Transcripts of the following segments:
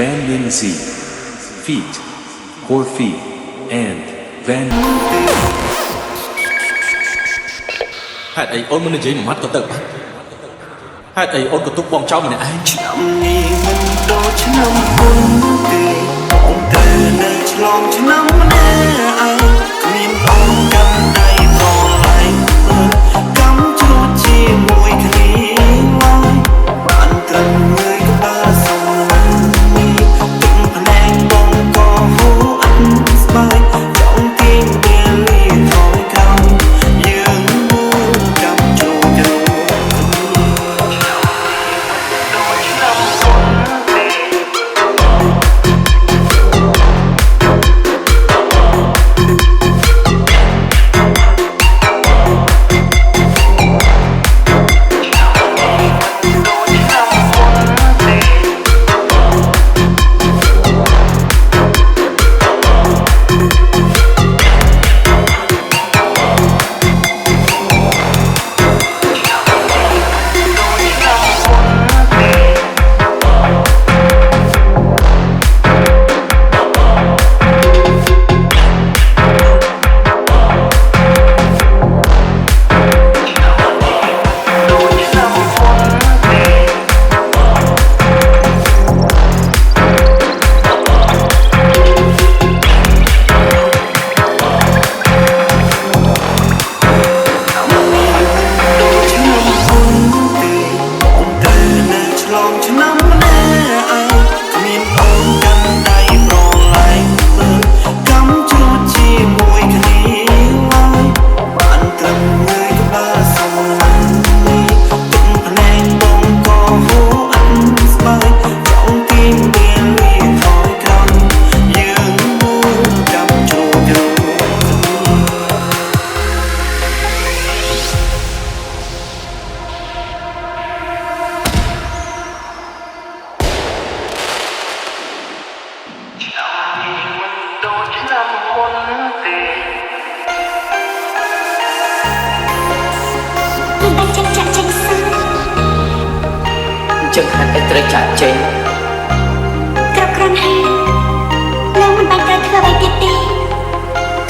Van Lindsay feat. Horfee and Van ហេតុអីអូនមិននិយាយមួយម៉ាត់ក៏ទៅបានហេតុអីអូនក៏ទុកបងចោលម្នាក់ឯងឆ្នាំនេះមិនដូចឆ្នាំមុនទេបងទៅនៅឆ្លងឆ្នាំម្នាក់ឯងគ្មានបងកាន់ដៃប្រឡាយកម្មជួបជាមួយគ្នាឡើយបានត្រឹមងើយក្បាលសុំនេះទឹកភ្នែកបងក៏ហូរអត់ស្បាយចង់ទាញវាលីថយក្រោយយើងមួយចាំចូលជ្រោចឹងហាត់ឲ្យត្រូវចាក់ចេញគ្រប់គ្រាន់ហើយលោកមិនបាច់ត្រូវធ្វើអ្វីទៀតទេ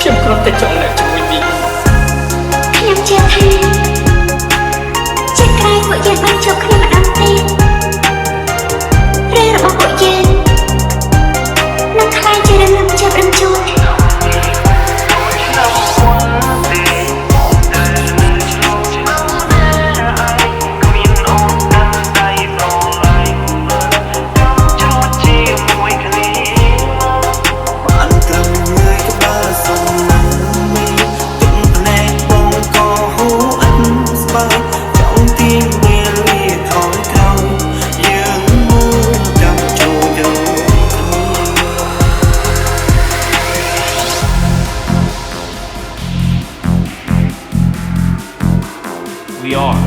ខ្ញុំគ្រាន់តែចង់នៅជាមួយមីខ្ញុំជឿថាចិត្តក្រោយពួកយើងបានជួបគ្នាម្ដងទៀតរឿងរបស់ពួកយើងនឹងខ្លាយជារឿងជឿរំជួនWe are